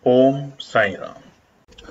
ओम साई राम।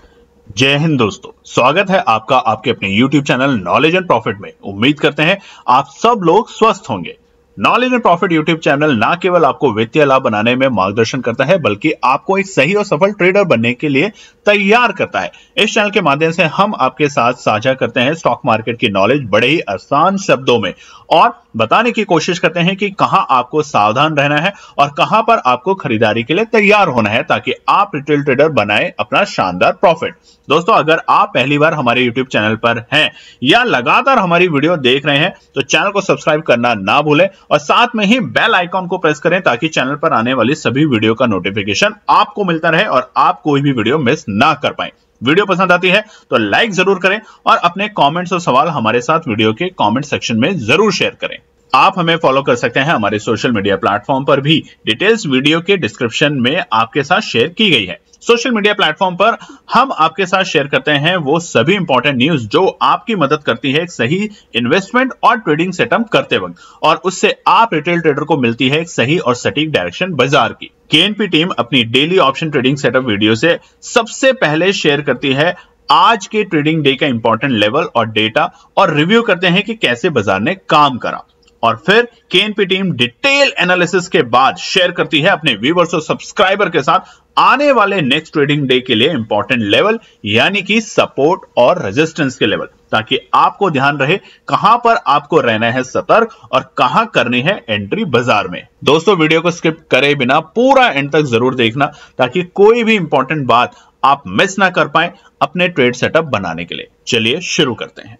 जय हिंद दोस्तों, स्वागत है आपका आपके अपने YouTube channel knowledge and profit में। उम्मीद करते हैं आप सब लोग स्वस्थ होंगे। Knowledge and profit YouTube channel ना केवल आपको वित्तीय लाभ बनाने में मार्गदर्शन करता है, बल्कि आपको एक सही और सफल ट्रेडर बनने के लिए तैयार करता है। इस चैनल के माध्यम से हम आपके साथ साझा करते हैं स्टॉक मार्केट की नॉलेज बड़े ही आसान शब्दों में और बताने की कोशिश करते हैं कि कहां आपको सावधान रहना है और कहां पर आपको खरीदारी के लिए तैयार होना है, ताकि आप रिटेल ट्रेडर बनाए अपना शानदार प्रॉफिट। दोस्तों, अगर आप पहली बार हमारे YouTube चैनल पर हैं या लगातार हमारी वीडियो देख रहे हैं तो चैनल को सब्सक्राइब करना ना भूलें और साथ में ही बेल आइकॉन को प्रेस करें, ताकि चैनल पर आने वाली सभी वीडियो का नोटिफिकेशन आपको मिलता रहे और आप कोई भी वीडियो मिस ना कर पाए। वीडियो पसंद आती है तो लाइक जरूर करें और अपने कमेंट्स और सवाल हमारे साथ वीडियो के कमेंट सेक्शन में जरूर शेयर करें। आप हमें फॉलो कर सकते हैं हमारे सोशल मीडिया प्लेटफॉर्म पर भी, डिटेल्स वीडियो के डिस्क्रिप्शन में आपके साथ शेयर की गई है। सोशल मीडिया प्लेटफॉर्म पर हम आपके साथ शेयर करते हैं वो सभी इंपॉर्टेंट न्यूज जो आपकी मदद करती है एक सही इन्वेस्टमेंट और ट्रेडिंग सेटअप करते वक्त, और उससे आप रिटेल ट्रेडर को मिलती है एक सही और सटीक डायरेक्शन बाजार की। केएनपी टीम अपनी daily option trading setup video से सबसे पहले शेयर करती है आज के ट्रेडिंग डे का इंपॉर्टेंट लेवल और डेटा, और रिव्यू करते हैं कि कैसे बाजार ने काम करा। और फिर केएनपी टीम डिटेल एनालिसिस के बाद शेयर करती है अपने व्यूअर्स और सब्सक्राइबर के साथ आने वाले नेक्स्ट ट्रेडिंग डे के लिए इंपॉर्टेंट लेवल, यानी कि सपोर्ट और रेजिस्टेंस के लेवल, ताकि आपको ध्यान रहे कहां पर आपको रहना है सतर्क और कहां करनी है एंट्री बाजार में। दोस्तों, वीडियो को स्किप करे बिना पूरा एंड तक जरूर देखना, ताकि कोई भी इंपॉर्टेंट बात आप मिस ना कर पाए अपने ट्रेड सेटअप बनाने के लिए। चलिए शुरू करते हैं।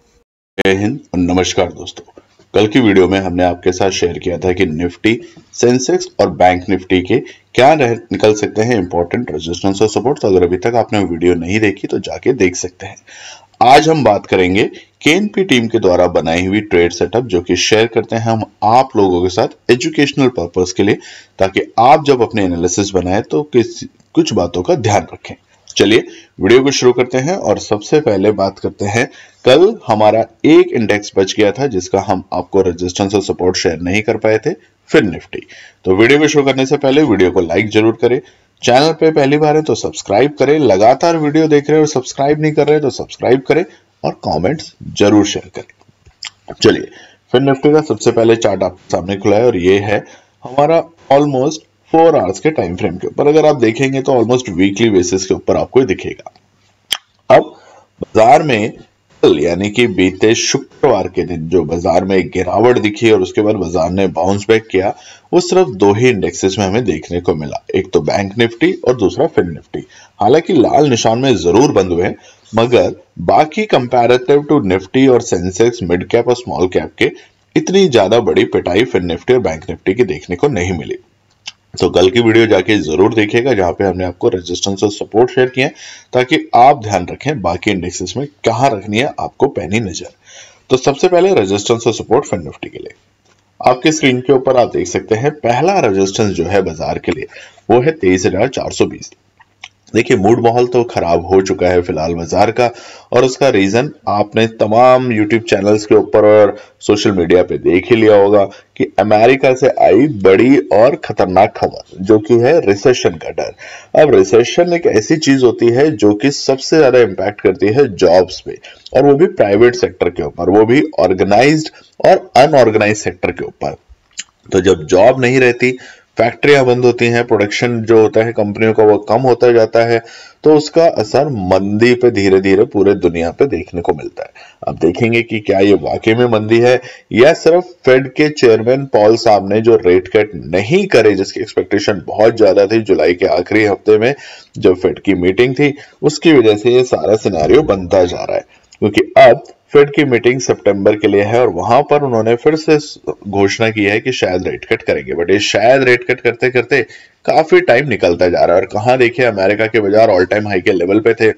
जय हिंद और नमस्कार दोस्तों। कल की वीडियो में हमने आपके साथ शेयर किया था कि निफ्टी, सेंसेक्स और बैंक निफ्टी के क्या निकल सकते हैं इंपॉर्टेंट रेजिस्टेंस और सपोर्ट। तो अगर अभी तक आपने वीडियो नहीं देखी तो जाके देख सकते हैं। आज हम बात करेंगे केएनपी टीम के द्वारा बनाई हुई ट्रेड सेटअप, जो कि शेयर करते हैं हम आप लोगों के साथ एजुकेशनल पर्पस के लिए, ताकि आप जब अपने एनालिसिस बनाए तो कुछ बातों का ध्यान रखें। चलिए वीडियो को शुरू करते हैं और सबसे पहले बात करते हैं, कल हमारा एक इंडेक्स बच गया था जिसका हम आपको रेजिस्टेंस और सपोर्ट शेयर नहीं कर पाए थे, फिर निफ्टी। तो वीडियो को शुरू करने से पहले वीडियो को लाइक जरूर करें, चैनल पे पहली बार है तो सब्सक्राइब करें, लगातार वीडियो देख रहे हो और सब्सक्राइब नहीं कर रहे तो सब्सक्राइब करें और कॉमेंट्स जरूर शेयर करें। चलिए, फिर निफ्टी का सबसे पहले चार्ट आपके सामने खुला है और ये है हमारा ऑलमोस्ट 4 आवर्स के टाइम फ्रेम के ऊपर। अगर आप देखेंगे तो ऑलमोस्ट वीकली बेसिस के ऊपर आपको दिखेगा। अब बाजार में कल यानी कि बीते शुक्रवार के दिन जो बाजार में एक गिरावट दिखी और उसके बाद बाजार ने बाउंस बैक किया, वो सिर्फ दो ही इंडेक्सेस में हमें देखने को मिला, एक तो बैंक निफ्टी और दूसरा फिन निफ्टी। हालांकि लाल निशान में जरूर बंद हुए, मगर बाकी कंपैरेटिव टू निफ्टी और सेंसेक्स, मिड कैप और स्मॉल कैप के इतनी ज्यादा बड़ी पिटाई फिन निफ्टी और बैंक निफ्टी की देखने को नहीं मिली। तो कल की वीडियो जाके जरूर देखिएगा, जहां पे हमने आपको रेजिस्टेंस और सपोर्ट शेयर किए हैं, ताकि आप ध्यान रखें बाकी इंडेक्सेस में कहां रखनी है आपको पैनी नजर। तो सबसे पहले रेजिस्टेंस और सपोर्ट फिन निफ्टी के लिए आपके स्क्रीन के ऊपर आप देख सकते हैं, पहला रेजिस्टेंस जो है बाजार के लिए वो है 23,420। देखिए, मूड माहौल तो खराब हो चुका है फिलहाल बाजार का, और उसका रीजन आपने तमाम यूट्यूब चैनल्स के ऊपर और सोशल मीडिया पे देख ही लिया होगा कि अमेरिका से आई बड़ी और खतरनाक खबर, जो कि है रिसेशन का डर। अब रिसेशन एक ऐसी चीज होती है जो कि सबसे ज्यादा इंपैक्ट करती है जॉब्स पे, और वो भी प्राइवेट सेक्टर के ऊपर, वो भी ऑर्गेनाइज्ड और अनऑर्गेनाइज्ड सेक्टर के ऊपर। तो जब जॉब नहीं रहती, फैक्ट्रियां बंद होती हैं, प्रोडक्शन जो होता है कंपनियों का वो कम होता जाता है, तो उसका असर मंदी पे धीरे धीरे पूरे दुनिया पे देखने को मिलता है। अब देखेंगे कि क्या ये वाकई में मंदी है या सिर्फ फेड के चेयरमैन पॉल साहब ने जो रेट कट नहीं करे, जिसकी एक्सपेक्टेशन बहुत ज्यादा थी जुलाई के आखिरी हफ्ते में जब फेड की मीटिंग थी, उसकी वजह से ये सारा सिनेरियो बनता जा रहा है। क्योंकि अब फेड की मीटिंग सितंबर के लिए है और वहां पर उन्होंने फिर से घोषणा की है कि शायद रेट कट करेंगे, बट ये शायद रेट कट करते करते काफी टाइम निकलता जा रहा है। और कहां देखिए, अमेरिका के बाजार ऑल टाइम हाई के लेवल पे थे,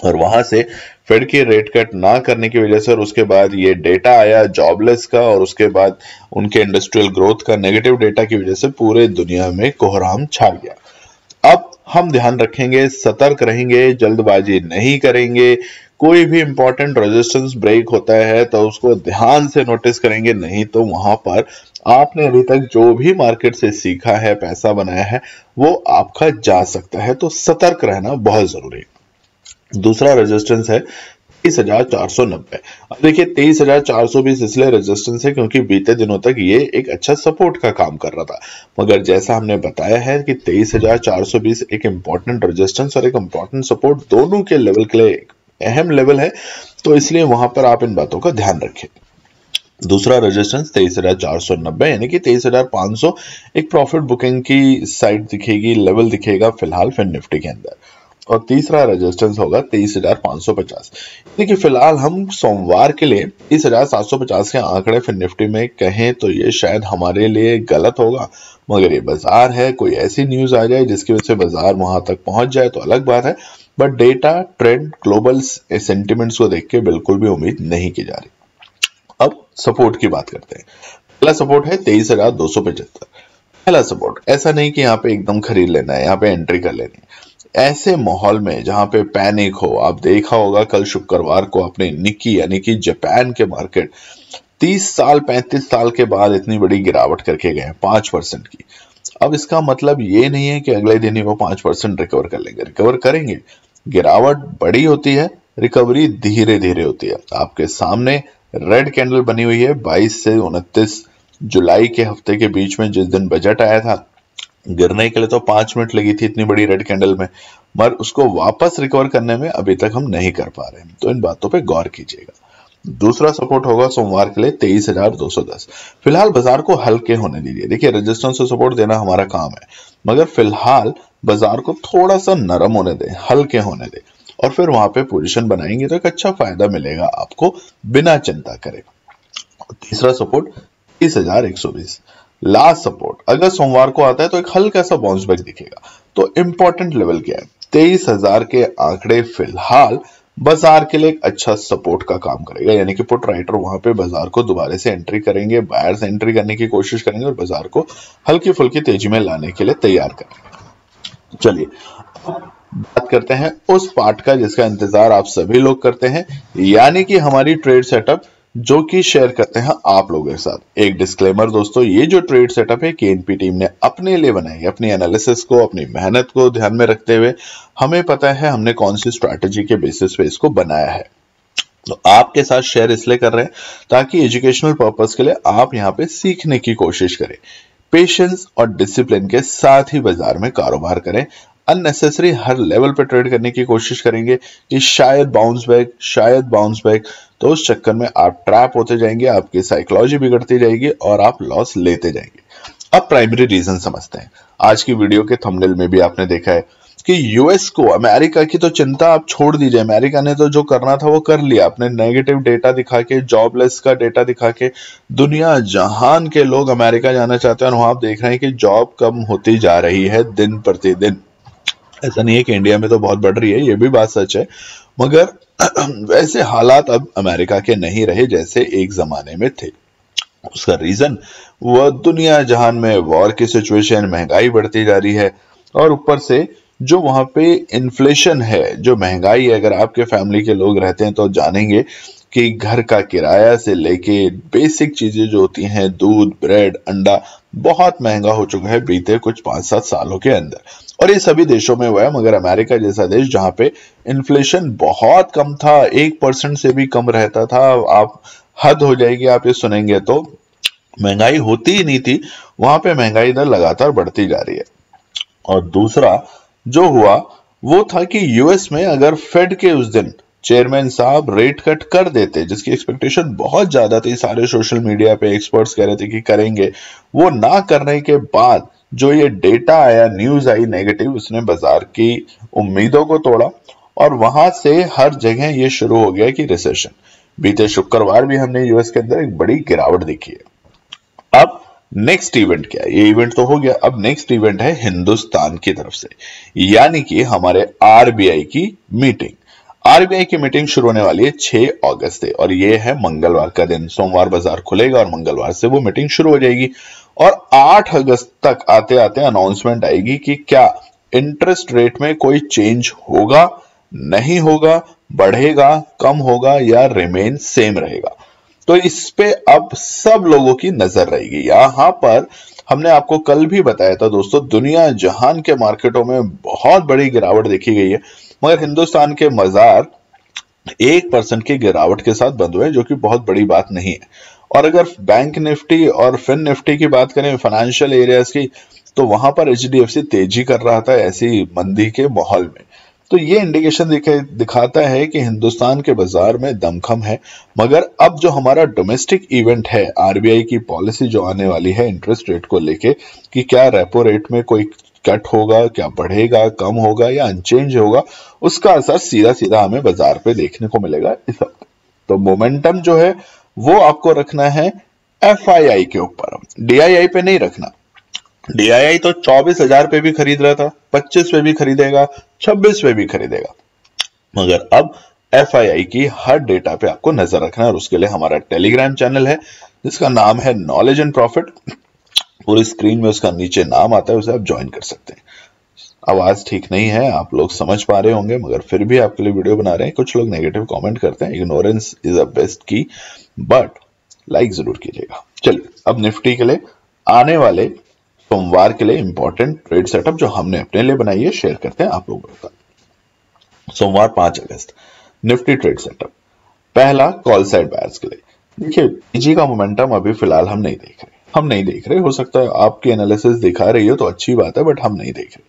और वहां से फेड की रेट कट ना करने की वजह से और उसके बाद ये डेटा आया जॉबलेस का, और उसके बाद उनके इंडस्ट्रियल ग्रोथ का नेगेटिव डेटा की वजह से पूरे दुनिया में कोहराम छा गया। अब हम ध्यान रखेंगे, सतर्क रहेंगे, जल्दबाजी नहीं करेंगे, कोई भी इंपॉर्टेंट रेजिस्टेंस ब्रेक होता है तो उसको ध्यान से नोटिस करेंगे, नहीं तो वहां पर आपने अभी तक जो भी मार्केट से सीखा है, पैसा बनाया है, वो आपका जा सकता है। तो सतर्क रहना बहुत जरूरी है। दूसरा रेजिस्टेंस है 23,490। अब देखिए 23,420 इसलिए रेजिस्टेंस है क्योंकि बीते दिनों तक ये एक अच्छा सपोर्ट का काम कर रहा था, मगर जैसा हमने बताया है कि 23,420 एक इंपॉर्टेंट रेजिस्टेंस और एक इंपॉर्टेंट सपोर्ट दोनों के लेवल के लिए अहम लेवल है, तो इसलिए वहां पर आप इन बातों का ध्यान रखें। दूसरा रेजिस्टेंस 23,490 यानी कि 23,500 एक प्रॉफिट बुकिंग की साइड दिखेगी, लेवल दिखेगा फिलहाल फिन निफ्टी के अंदर। और तीसरा रेजिस्टेंस होगा 23,550 यानी कि फिलहाल हम सोमवार के लिए 23,750 के आंकड़े फिन निफ्टी में कहें तो ये शायद हमारे लिए गलत होगा, मगर ये बाजार है, कोई ऐसी न्यूज आ जाए जिसकी वजह से बाजार वहां तक पहुंच जाए तो अलग बात है, but data trend global sentiments को देख के बिल्कुल भी उम्मीद नहीं की जा रही। अब सपोर्ट की बात करते हैं। पहला सपोर्ट है 23,275। पहला सपोर्ट ऐसा नहीं कि यहाँ पे एकदम खरीद लेना है, यहाँ पे एंट्री कर लेनी है। ऐसे माहौल में जहां पे पैनिक हो, आप देखा होगा कल शुक्रवार को अपने निक्की यानी कि जापान के मार्केट 30 साल 35 साल के बाद इतनी बड़ी गिरावट करके गए 5% की। अब इसका मतलब ये नहीं है कि अगले दिन ही वो 5% रिकवर कर लेंगे, रिकवर करेंगे। गिरावट बड़ी होती है, रिकवरी धीरे धीरे होती है। आपके सामने रेड कैंडल बनी हुई है 22 से 29 जुलाई के हफ्ते के बीच में, जिस दिन बजट आया था। गिरने के लिए तो 5 मिनट लगी थी इतनी बड़ी रेड कैंडल में, मगर उसको वापस रिकवर करने में अभी तक हम नहीं कर पा रहे हैं, तो इन बातों पे गौर कीजिएगा। दूसरा सपोर्ट होगा सोमवार के लिए 23,210। फिलहाल बाजार को हल्के होने दीजिए। देखिए रेजिस्टेंस और सपोर्ट देना हमारा काम है, मगर फिलहाल बाजार को थोड़ा सा नरम होने दें, हल्के होने दें, और फिर वहां पे पोजीशन बनाएंगे तो एक अच्छा फायदा मिलेगा आपको बिना चिंता करे। तीसरा सपोर्ट 30,120। लास्ट सपोर्ट अगर सोमवार को आता है तो एक हल्का सा बाउंस बैक दिखेगा। तो इंपॉर्टेंट लेवल क्या है? 23,000 के आंकड़े फिलहाल बाजार के लिए एक अच्छा सपोर्ट का काम करेगा, यानी कि पुट राइटर वहां पे बाजार को दोबारा से एंट्री करेंगे, बायर्स एंट्री करने की कोशिश करेंगे और बाजार को हल्की फुल्की तेजी में लाने के लिए तैयार करेंगे। चलिए बात करते हैं उस पार्ट का जिसका इंतजार आप सभी लोग करते हैं, यानी कि हमारी ट्रेड सेटअप जो कि शेयर करते हैं आप लोगों के साथ। एक डिस्क्लेमर दोस्तों, ये जो ट्रेड सेटअप है केएनपी टीम ने अपने लिए बनाई है, अपनी एनालिसिस को, अपनी मेहनत को ध्यान में रखते हुए। हमें पता है हमने कौन सी स्ट्रैटेजी के बेसिस पे इसको बनाया है, तो आपके साथ शेयर इसलिए कर रहे हैं ताकि एजुकेशनल पर्पस के लिए आप यहाँ पे सीखने की कोशिश करें, पेशेंस और डिसिप्लिन के साथ ही बाजार में कारोबार करें। अननेसेसरी हर लेवल पे ट्रेड करने की कोशिश करेंगे कि शायद बाउंस बैक, तो उस चक्कर में आप ट्रैप होते जाएंगे, आपकी साइकोलॉजी बिगड़ती जाएगी और आप लॉस लेते जाएंगे। अब प्राइमरी रीजन समझते हैं। आज की वीडियो के थंबनेल में भी आपने देखा है कि यूएस को, अमेरिका की तो चिंता आप छोड़ दीजिए, अमेरिका ने तो जो करना था वो कर लिया। अपने नेगेटिव डेटा दिखा के, जॉबलेस का डेटा दिखा के दुनिया जहान के लोग अमेरिका जाना चाहते हैं, और वहां आप देख रहे हैं कि जॉब कम होती जा रही है दिन प्रतिदिन। ऐसा नहीं है कि इंडिया में तो बहुत बढ़ रही है, ये भी बात सच है, मगर वैसे हालात अब अमेरिका के नहीं रहे जैसे एक जमाने में थे। उसका रीजन वह दुनिया जहान में वॉर की सिचुएशन, महंगाई बढ़ती जा रही है, और ऊपर से जो वहां पे इन्फ्लेशन है, जो महंगाई है। अगर आपके फैमिली के लोग रहते हैं तो जानेंगे कि घर का किराया से लेके बेसिक चीजें जो होती हैं, दूध, ब्रेड, अंडा, बहुत महंगा हो चुका है बीते कुछ 5-7 सालों के अंदर। और ये सभी देशों में हुआ है, मगर अमेरिका जैसा देश जहां पे इन्फ्लेशन बहुत कम था, 1% से भी कम रहता था, आप हद हो जाएगी आप ये सुनेंगे तो, महंगाई होती ही नहीं थी, वहां पे महंगाई दर लगातार बढ़ती जा रही है। और दूसरा जो हुआ वो था कि यूएस में अगर फेड के उस दिन चेयरमैन साहब रेट कट कर देते, जिसकी एक्सपेक्टेशन बहुत ज्यादा थी, सारे सोशल मीडिया पे एक्सपर्ट्स कह रहे थे कि करेंगे, वो ना करने के बाद जो ये डेटा आया, न्यूज आई नेगेटिव, उसने बाजार की उम्मीदों को तोड़ा और वहां से हर जगह ये शुरू हो गया कि रिसेशन। बीते शुक्रवार भी हमने यूएस के अंदर एक बड़ी गिरावट देखी है। अब नेक्स्ट इवेंट क्या है? ये इवेंट तो हो गया, अब नेक्स्ट इवेंट है हिंदुस्तान की तरफ से, यानी कि हमारे आरबीआई की मीटिंग। आरबीआई की मीटिंग शुरू होने वाली है 6 अगस्त से, और ये है मंगलवार का दिन। सोमवार बाजार खुलेगा और मंगलवार से वो मीटिंग शुरू हो जाएगी, और 8 अगस्त तक आते आते अनाउंसमेंट आएगी कि क्या इंटरेस्ट रेट में कोई चेंज होगा नहीं होगा, बढ़ेगा, कम होगा या रिमेन सेम रहेगा। तो इस पे अब सब लोगों की नजर रहेगी। यहां पर हमने आपको कल भी बताया था दोस्तों, दुनिया जहान के मार्केटों में बहुत बड़ी गिरावट देखी गई है, मगर हिंदुस्तान के बाजार 1% की गिरावट के साथ बंद हुए, जो कि बहुत बड़ी बात नहीं है। और अगर बैंक निफ्टी और फिन निफ्टी की बात करें, फाइनेंशियल एरियाज की, तो वहां पर एचडीएफसी तेजी कर रहा था ऐसी मंदी के माहौल में। तो ये इंडिकेशन दिखाता है कि हिंदुस्तान के बाजार में दमखम है। मगर अब जो हमारा डोमेस्टिक इवेंट है, आरबीआई की पॉलिसी जो आने वाली है इंटरेस्ट रेट को लेके, कि क्या रेपो रेट में कोई कट होगा, क्या बढ़ेगा, कम होगा या अनचेंज होगा, उसका असर सीधा सीधा हमें बाजार पे देखने को मिलेगा इस हफ्ते। तो मोमेंटम जो है वो आपको रखना है एफआईआई के ऊपर, डीआईआई पे नहीं रखना। डीआईआई तो 24,000 पे भी खरीद रहा था, 25 पे भी खरीदेगा, 26 पे भी खरीदेगा, मगर अब एफआईआई की हर डेटा पे आपको नजर रखना है। और उसके लिए हमारा टेलीग्राम चैनल है जिसका नाम है नॉलेज एंड प्रॉफिट। पूरी स्क्रीन में उसका नीचे नाम आता है, उसे आप ज्वाइन कर सकते हैं। आवाज ठीक नहीं है, आप लोग समझ पा रहे होंगे, मगर फिर भी आपके लिए वीडियो बना रहे हैं। कुछ लोग नेगेटिव कमेंट करते हैं, इग्नोरेंस इज अ बेस्ट की, बट लाइक जरूर कीजिएगा। चलिए अब निफ्टी के लिए आने वाले सोमवार के लिए इंपॉर्टेंट ट्रेड सेटअप जो हमने अपने लिए बनाई है शेयर करते हैं आप लोगों के साथ। सोमवार 5 अगस्त निफ्टी ट्रेड सेटअप। पहला कॉल साइड बायर्स के लिए। देखिए तेजी का मोमेंटम अभी फिलहाल हम नहीं देख रहे। हो सकता है आपकी एनालिसिस दिखा रही हो तो अच्छी बात है, बट हम नहीं देख रहे।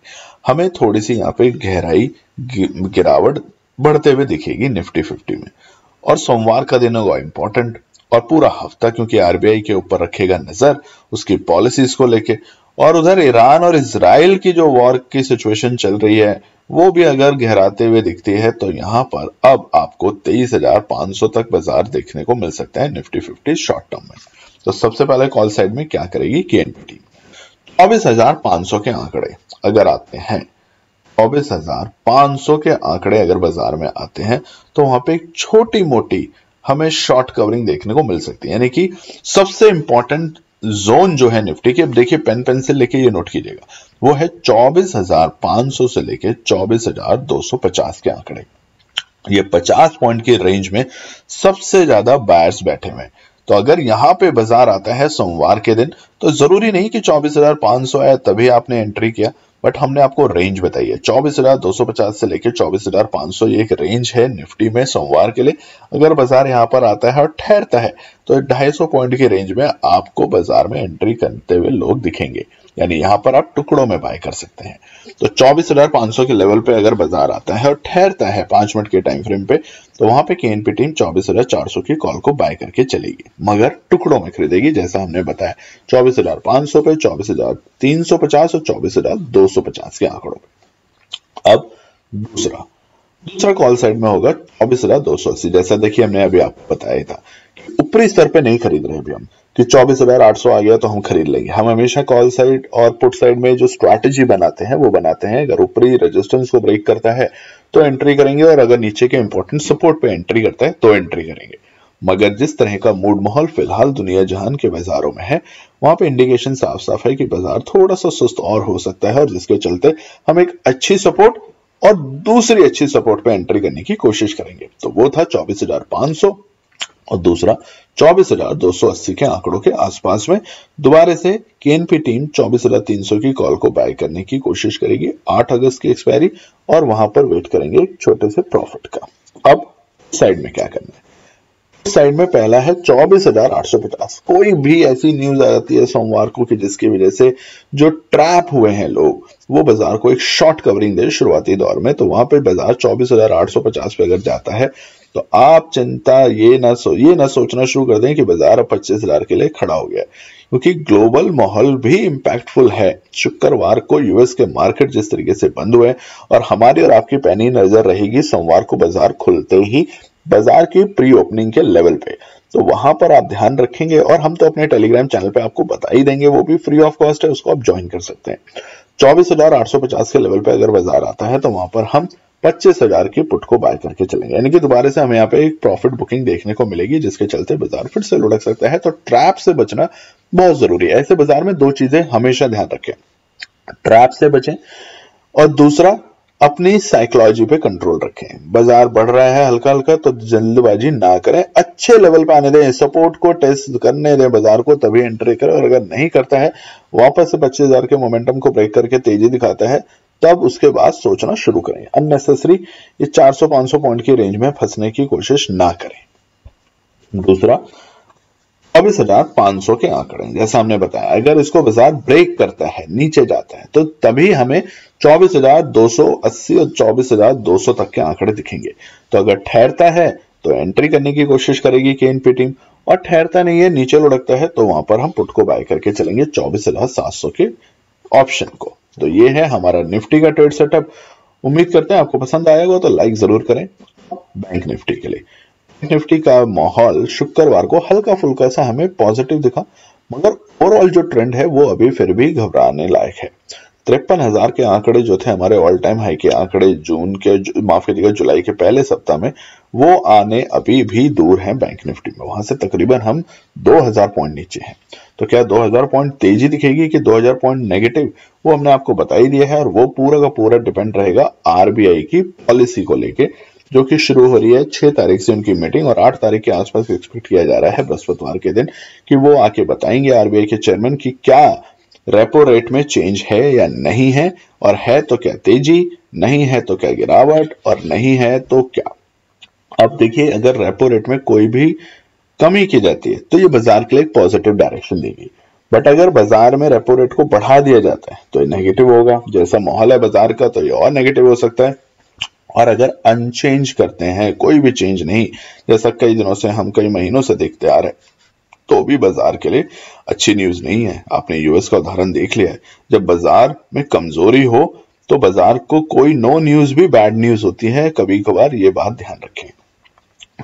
हमें थोड़ी सी यहाँ पे गहराई गिरावट बढ़ते हुए दिखेगी निफ्टी 50 में। और सोमवार का दिन होगा इंपॉर्टेंट, और पूरा हफ्ता, क्योंकि आरबीआई के ऊपर रखेगा नजर उसकी पॉलिसीज को लेके। और उधर ईरान और इजराइल की जो वॉर की सिचुएशन चल रही है वो भी अगर गहराते हुए दिखती है, तो यहां पर अब आपको 23,500 तक बाजार देखने को मिल सकता है निफ्टी 50 शॉर्ट टर्म में। तो सबसे पहले कॉल साइड में क्या करेगी केएनपीटी। 24,500 के आंकड़े अगर आते हैं, 24,500 के आंकड़े अगर बाजार में आते हैं, तो वहां पे एक छोटी मोटी हमें शॉर्ट कवरिंग देखने को मिल सकती है। यानी कि सबसे इंपॉर्टेंट जोन जो है निफ्टी की, अब देखिए पेन पेंसिल लेके ये नोट कीजिएगा, वो है 24,500 से लेके 24,250 के आंकड़े। ये 50 पॉइंट की रेंज में सबसे ज्यादा बायर्स बैठे हुए हैं। तो अगर यहां पे बाजार आता है सोमवार के दिन, तो जरूरी नहीं कि 24,500 है तभी आपने एंट्री किया, बट हमने आपको रेंज बताई है 24,250 से लेकर 24,500। ये एक रेंज है निफ्टी में सोमवार के लिए। अगर बाजार यहां पर आता है और ठहरता है तो 250 पॉइंट की रेंज में आपको बाजार में एंट्री करते हुए लोग दिखेंगे, यानी यहां पर आप टुकड़ों में बाय कर सकते हैं। तो 24,500 के लेवल पे अगर बाजार आता है और ठहरता है 5 मिनट के टाइम फ्रेम पे, तो वहां पे केएनपी टीम 24,400 की कॉल को बाय करके चलेगी, मगर टुकड़ों में खरीदेगी, जैसा हमने बताया 24,500 पे, 24,350 और 24,250 के आंकड़ों पे। अब दूसरा कॉल साइड में होगा 24,280। जैसा देखिए हमने अभी आपको बताया था कि ऊपरी स्तर पे नहीं खरीद रहे अभी हम, कि 24,800 आ गया तो हम खरीद लेंगे। हम हमेशा कॉल साइड और पुट साइड में जो स्ट्रैटेजी बनाते हैं वो बनाते हैं, अगर ऊपरी रेजिस्टेंस को ब्रेक करता है तो एंट्री करेंगे, और अगर नीचे के इंपॉर्टेंट सपोर्ट पे एंट्री करता है तो एंट्री करेंगे। मगर जिस तरह का मूड माहौल फिलहाल दुनिया जहान के बाजारों में है, वहां पे इंडिकेशन साफ साफ है कि बाजार थोड़ा सा सुस्त और हो सकता है, और जिसके चलते हम एक अच्छी सपोर्ट और दूसरी अच्छी सपोर्ट पे एंट्री करने की कोशिश करेंगे। तो वो था 24,500 और दूसरा 24,280 के आंकड़ों के आसपास में दोबारा से केएनपी टीम 24,300 की कॉल को बाय करने की कोशिश करेगी 8 अगस्त की एक्सपायरी, और वहां पर वेट करेंगे एक छोटे से प्रॉफिट का। अब साइड में क्या करना है, साइड में पहला है 24,850। कोई भी ऐसी न्यूज आ जाती है सोमवार को कि जिसकी वजह से जो ट्रैप हुए हैं लोग वो बाजार को एक शॉर्ट कवरिंग दे शुरुआती दौर में, तो वहां पे बाजार 24,850 पे अगर जाता है तो आप चिंता ये ना सोचना शुरू कर दें कि बाजार अब 25,000 के लिए खड़ा हो गया, क्योंकि ग्लोबल माहौल भी इंपैक्टफुल है। शुक्रवार को यूएस के मार्केट जिस तरीके से बंद हुए, और हमारी और आपकी पैनी नजर रहेगी सोमवार को बाजार खुलते ही बाजार की प्री ओपनिंग के लेवल पे, तो वहां पर आप ध्यान रखेंगे। और हम तो अपने टेलीग्राम चैनल पे आपको बता ही देंगे, वो भी फ्री ऑफ कॉस्ट है, उसको आप ज्वाइन कर सकते हैं। 24,850 के लेवल पे अगर बाजार आता है तो वहां पर हम 25,000 की पुट को बाय करके चलेंगे, यानी कि दोबारा से हमें यहाँ पे एक प्रॉफिट बुकिंग देखने को मिलेगी, जिसके चलते बाजार फिर से लुढ़क सकता है। तो ट्रैप से बचना बहुत जरूरी है। ऐसे बाजार में दो चीजें हमेशा ध्यान रखें, ट्रैप से बचें, और दूसरा अपनी साइकोलॉजी पे कंट्रोल रखें। बाजार बढ़ रहा है हल्का हल्का तो जल्दबाजी ना करें, अच्छे लेवल पे आने दें, सपोर्ट को टेस्ट करने दें बाजार को, तभी एंट्री करें। और अगर नहीं करता है, वापस से 25,000 के मोमेंटम को ब्रेक करके तेजी दिखाता है, तब उसके बाद सोचना शुरू करें। अननेसेसरी ये 400-500 पॉइंट की रेंज में फंसने की कोशिश ना करें। दूसरा, 24,500 के आंकड़े, जैसा हमने बताया, अगर इसको बाजार ब्रेक करता है, नीचे जाता है, तो तभी हमें 24,280 और 24,200 तक के आंकड़े दिखेंगे। तो अगर ठहरता है तो एंट्री करने की कोशिश करेगी केएनपी टीम, और ठहरता नहीं है, नीचे लुढ़कता है, तो वहां पर हम पुट को बाय करके चलेंगे 24,700 के ऑप्शन को। तो ये है हमारा निफ्टी का ट्रेड सेटअप। उम्मीद करते हैं आपको पसंद आएगा, तो लाइक जरूर करें। बैंक निफ्टी के लिए, निफ्टी का माहौल शुक्रवार को हल्का फुल्का सा हमें पॉजिटिव दिखा, मगर ओवरऑल जो ट्रेंड है वो अभी फिर भी घबराने लायक है। 53,000 के आंकड़े जो थे हमारे ऑल टाइम हाई के आंकड़े जुलाई के पहले सप्ताह में, वो आने अभी भी दूर हैं बैंक निफ्टी में। वहां से तकरीबन हम 2000 पॉइंट नीचे हैं। तो क्या 2000 पॉइंट तेजी दिखेगी कि 2000 पॉइंट नेगेटिव, वो हमने आपको बता ही दिया है। और वो पूरा का पूरा डिपेंड रहेगा आरबीआई की पॉलिसी को लेके, जो कि शुरू हो रही है 6 तारीख से उनकी मीटिंग, और 8 तारीख के आसपास एक्सपेक्ट किया जा रहा है बृहस्पतिवार के दिन कि वो आके बताएंगे आरबीआई के चेयरमैन की क्या रेपो रेट में चेंज है या नहीं है, और है तो क्या तेजी, नहीं है तो क्या गिरावट, और नहीं है तो क्या। अब देखिए, अगर रेपो रेट में कोई भी कमी की जाती है तो ये बाजार के लिए एक पॉजिटिव डायरेक्शन देगी, बट अगर बाजार में रेपो रेट को बढ़ा दिया जाता है तो ये नेगेटिव होगा। जैसा माहौल है बाजार का, तो ये और नेगेटिव हो सकता है। और अगर अनचेंज करते हैं, कोई भी चेंज नहीं, जैसा कई दिनों से हम कई महीनों से देखते आ रहे हैं, तो भी बाजार के लिए अच्छी न्यूज नहीं है। आपने यूएस का उदाहरण देख लिया है, जब बाजार में कमजोरी हो तो बाजार को कोई नो न्यूज भी बैड न्यूज होती है कभी कभार, ये बात ध्यान रखें।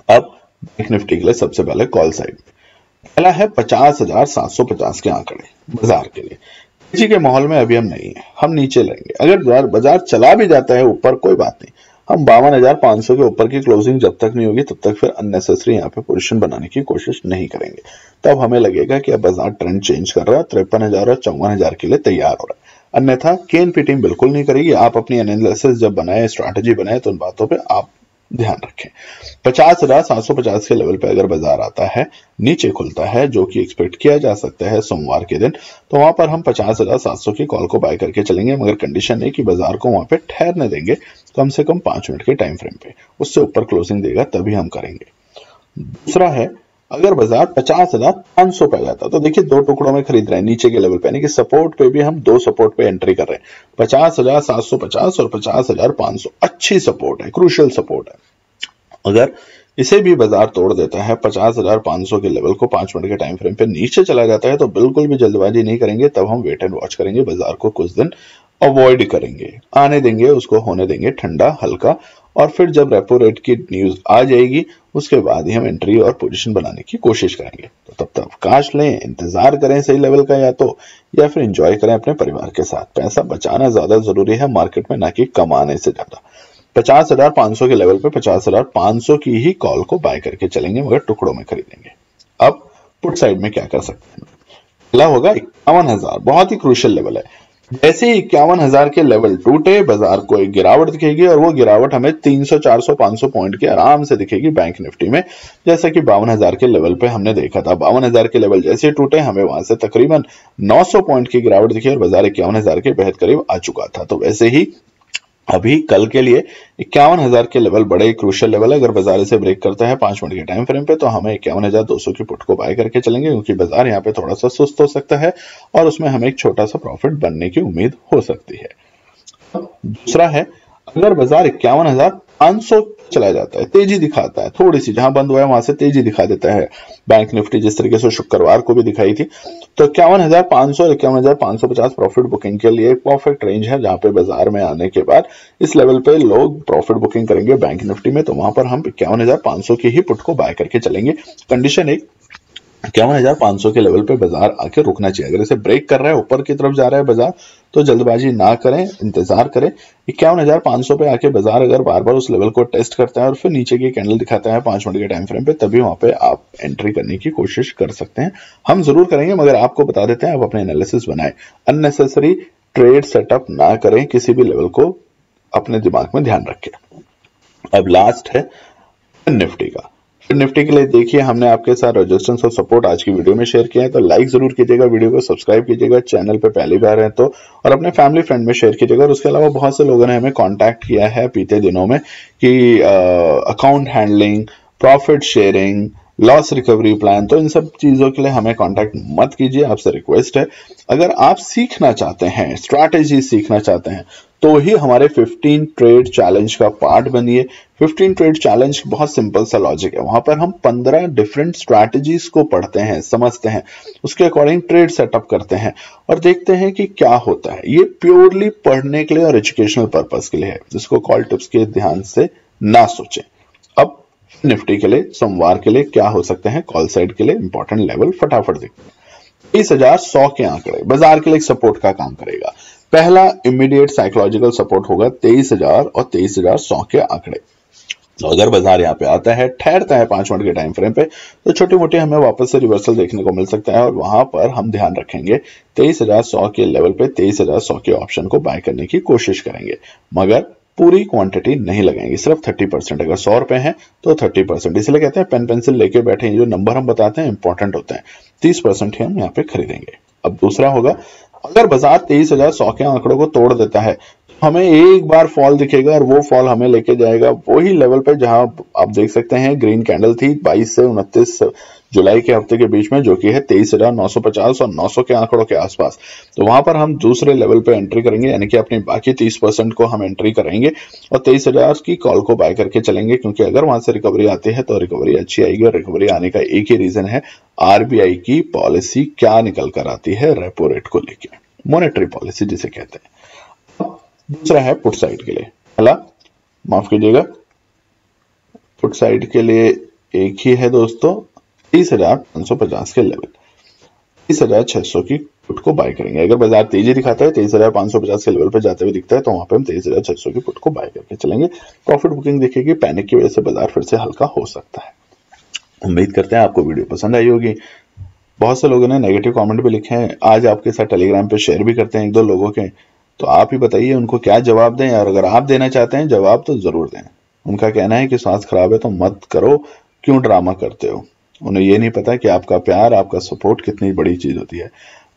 अब बैंक निफ्टी के लिए सबसे पहले कॉल साइड में पहला है 50,750 के आंकड़े। बाजार के लिए तेजी के माहौल में अभी हम नहीं है, हम नीचे रहेंगे। अगर बाजार चला भी जाता है ऊपर, कोई बात नहीं, हम 52,500 के ऊपर की क्लोजिंग जब तक नहीं होगी तब तक फिर अननेसेसरी यहाँ पे पोजीशन बनाने की कोशिश नहीं करेंगे। तब हमें लगेगा कि अब बाजार ट्रेंड चेंज कर रहा है, 53,000 और 54,000 के लिए तैयार हो रहा है। अन्यथा केएनपी टीम बिल्कुल नहीं करेगी। आप अपनी एनालिसिस जब बनाए, स्ट्रैटेजी बनाए, तो उन बातों पर आप ध्यान रखें। 50,750 के लेवल पे अगर बाजार आता है, नीचे खुलता है, जो कि एक्सपेक्ट किया जा सकता है सोमवार के दिन, तो वहां पर हम 50,700 की कॉल को बाय करके चलेंगे, मगर कंडीशन है कि बाजार को वहां पे ठहरने देंगे कम से कम 5 मिनट के टाइम फ्रेम पे। उससे ऊपर क्लोजिंग देगा तभी हम करेंगे। दूसरा है, अगर बाजार 50,500 पे जाता, तो देखिए 2 टुकड़ों में खरीद रहे हैं नीचे के लेवल पे, यानी कि सपोर्ट पे भी हम 2 सपोर्ट पे एंट्री कर रहे हैं। 50,750 और 50,500 अच्छी सपोर्ट है, क्रूशियल सपोर्ट है। अगर इसे भी बाजार तोड़ देता है, 50,500 के लेवल को 5 मिनट के टाइम फ्रेम पे नीचे चला जाता है, तो बिल्कुल भी जल्दबाजी नहीं करेंगे। तब हम वेट एंड वॉच करेंगे, बाजार को कुछ दिन अवॉइड करेंगे, आने देंगे, उसको होने देंगे ठंडा हल्का, और फिर जब रेपो रेट की न्यूज आ जाएगी उसके बाद ही हम एंट्री और पोजीशन बनाने की कोशिश करेंगे। तो तब तक अवकाश लें, इंतजार करें सही लेवल का, या फिर एंजॉय करें अपने परिवार के साथ। पैसा बचाना ज्यादा जरूरी है मार्केट में, ना कि कमाने से ज्यादा। 50,500 के लेवल पे 50,500 की ही कॉल को बाय करके चलेंगे, मगर टुकड़ों में खरीदेंगे। अब पुट साइड में क्या कर सकते हैं? पहला होगा 51,000, बहुत ही क्रूशियल लेवल है। जैसे ही 51,000 के लेवल टूटे, बाजार को एक गिरावट दिखेगी, और वो गिरावट हमें 300, 400, 500 पॉइंट के आराम से दिखेगी बैंक निफ्टी में, जैसा कि 52,000 के लेवल पे हमने देखा था। 52,000 के लेवल जैसे ही टूटे, हमें वहां से तकरीबन 900 पॉइंट की गिरावट दिखी और बाजार 51,000 के बेहद करीब आ चुका था। तो वैसे ही अभी कल के लिए 51,000 के लेवल बड़े क्रूशियल लेवल है। अगर बाजार इसे ब्रेक करता है 5 मिनट के टाइम फ्रेम पे, तो हमें 51,200 की पुट को बाय करके चलेंगे, क्योंकि बाजार यहाँ पे थोड़ा सा सुस्त हो सकता है और उसमें हमें एक छोटा सा प्रॉफिट बनने की उम्मीद हो सकती है। दूसरा है, अगर बाजार 51,500 चला जाता है, तेजी दिखाता है, थोड़ी सी जहां बंद हुआ है वहां से तेजी दिखा देता है बैंक निफ्टी, जिस तरीके से शुक्रवार को भी दिखाई थी, तो 51,500 और 51,550 प्रॉफिट बुकिंग के लिए एक परफेक्ट रेंज है, जहां पे बाजार में आने के बाद इस लेवल पे लोग प्रॉफिट बुकिंग करेंगे बैंक निफ्टी में। तो वहां पर हम 51,500 की ही पुट को बाय करके चलेंगे। कंडीशन एक, 51,500 के लेवल पे बाजार आके रुकना चाहिए। अगर इसे ब्रेक कर रहा है, ऊपर की तरफ जा रहा है बाजार, तो जल्दबाजी ना करें, इंतजार करें। 51,500 पे आके बाजार अगर बार बार उस लेवल को टेस्ट करता है और फिर नीचे की कैंडल दिखाता है 5 मिनट के टाइम फ्रेम पे, तभी वहां पे आप एंट्री करने की कोशिश कर सकते हैं। हम जरूर करेंगे, मगर आपको बता देते हैं, आप अपने एनालिसिस बनाएं, अननेसेसरी ट्रेड सेटअप ना करें, किसी भी लेवल को अपने दिमाग में ध्यान रखें। अब लास्ट है निफ्टी का। निफ्टी के लिए देखिए हमने आपके साथ रेजिस्टेंस और सपोर्ट आज की वीडियो में शेयर किया है, तो लाइक जरूर कीजिएगा, वीडियो को सब्सक्राइब कीजिएगा, चैनल पे पहली बार है तो, और अपने फैमिली फ्रेंड में शेयर कीजिएगा। और उसके अलावा बहुत से लोगों ने हमें कांटेक्ट किया है बीते दिनों में कि account handling, profit sharing, loss recovery plan, तो इन सब चीजों के लिए हमें कांटेक्ट मत कीजिए, आपसे रिक्वेस्ट है। अगर आप सीखना चाहते हैं, स्ट्रैटेजी सीखना चाहते हैं, तो ही हमारे 15 ट्रेड चैलेंज का पार्ट बनिए। 15 ट्रेड चैलेंज बहुत सिंपल सा लॉजिक है, वहां पर हम 15 डिफरेंट स्ट्रैटेजीज को पढ़ते हैं, समझते हैं, उसके अकॉर्डिंग ट्रेड सेटअप करते हैं और देखते हैं कि क्या होता है। ये प्योरली पढ़ने के लिए और एजुकेशनल पर्पस के लिए है, जिसको कॉल टिप्स के ध्यान से ना सोचें। अब निफ्टी के लिए सोमवार के लिए क्या हो सकते हैं, कॉल साइड के लिए इंपॉर्टेंट लेवल फटाफट देखते हैं। 23,100 के आंकड़े बाजार के लिए सपोर्ट का काम करेगा। पहला इमीडिएट साइकोलॉजिकल सपोर्ट होगा 23,000 और 23,100 के आंकड़े। तो अगर बाजार यहाँ पे आता है, ठहरता है 5 मिनट के टाइम फ्रेम पे, तो छोटी मोटी हमें वापस से रिवर्सल देखने को मिल सकता है और वहां पर हम ध्यान रखेंगे 23,100 के लेवल पे 23,100 के ऑप्शन को बाय करने की कोशिश करेंगे, मगर पूरी क्वांटिटी नहीं लगाएंगे, सिर्फ 30%। अगर 100 रुपए है तो 30%, इसलिए कहते हैं पेन पेंसिल लेके बैठे हैं, जो नंबर हम बताते हैं इंपॉर्टेंट होते हैं, 30% ही हम यहाँ पे खरीदेंगे। अब दूसरा होगा, अगर बाजार 23,100 के आंकड़ों को तोड़ देता है, हमें एक बार फॉल दिखेगा और वो फॉल हमें लेके जाएगा वही लेवल पे जहां आप देख सकते हैं ग्रीन कैंडल थी 22 से 29 जुलाई के हफ्ते के बीच में, जो कि है 23,950 और 900 के आंकड़ों के आसपास। तो वहां पर हम दूसरे लेवल पे एंट्री करेंगे, यानी कि अपनी बाकी 30% को हम एंट्री करेंगे और 23,000 की कॉल को बाय करके चलेंगे, क्योंकि अगर वहां से रिकवरी आती है तो रिकवरी अच्छी आएगी। और रिकवरी आने का एक ही रीजन है, आरबीआई की पॉलिसी क्या निकल कर आती है रेपो रेट को लेकर, मॉनेटरी पॉलिसी जिसे कहते हैं। दूसरा है पुट साइड के लिए, पहला माफ कीजिएगा, पुट साइड के लिए एक ही है दोस्तों, 30,550 के लेवल, 30,600 की पुट को बाय करेंगे। अगर बाजार तेजी दिखाता है 23,550 के लेवल पर जाते हुए दिखता है, तो वहां पे हम 23,600 की पुट को बाय करके चलेंगे। प्रॉफिट बुकिंग देखिए, पैनिक की वजह से बाजार फिर से हल्का हो सकता है। उम्मीद करते हैं आपको वीडियो पसंद आई होगी। बहुत से लोगों ने नेगेटिव कमेंट भी लिखे हैं, आज आपके साथ टेलीग्राम पे शेयर भी करते हैं एक दो लोगों के, तो आप ही बताइए उनको क्या जवाब दें, और अगर आप देना चाहते हैं जवाब तो जरूर दें। उनका कहना है कि स्वास्थ्य खराब है तो मत करो, क्यों ड्रामा करते हो। उन्हें ये नहीं पता कि आपका प्यार, आपका सपोर्ट कितनी बड़ी चीज होती है।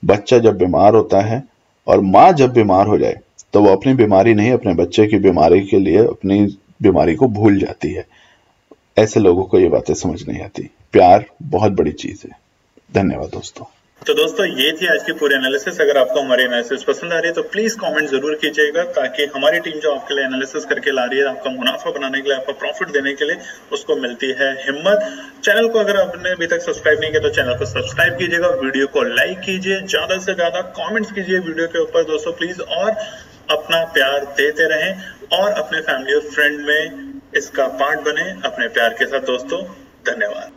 बच्चा जब बीमार होता है और माँ जब बीमार हो जाए, तो वो अपनी बीमारी नहीं, अपने बच्चे की बीमारी के लिए अपनी बीमारी को भूल जाती है। ऐसे लोगों को ये बातें समझ नहीं आती। प्यार बहुत बड़ी चीज है। धन्यवाद दोस्तों। तो दोस्तों ये थी आज की पूरी एनालिसिस। अगर आपको हमारी एनालिसिस पसंद आ रही है तो प्लीज कमेंट जरूर कीजिएगा, ताकि हमारी टीम जो आपके लिए एनालिसिस करके ला रही है, आपका मुनाफा बनाने के लिए, आपका प्रॉफिट देने के लिए, उसको मिलती है हिम्मत। चैनल को अगर आपने अभी तक सब्सक्राइब नहीं किया तो चैनल को सब्सक्राइब कीजिएगा, वीडियो को लाइक कीजिए, ज्यादा से ज्यादा कॉमेंट्स कीजिए वीडियो के ऊपर दोस्तों प्लीज, और अपना प्यार देते रहें और अपने फैमिली और फ्रेंड में इसका पार्ट बने अपने प्यार के साथ दोस्तों। धन्यवाद।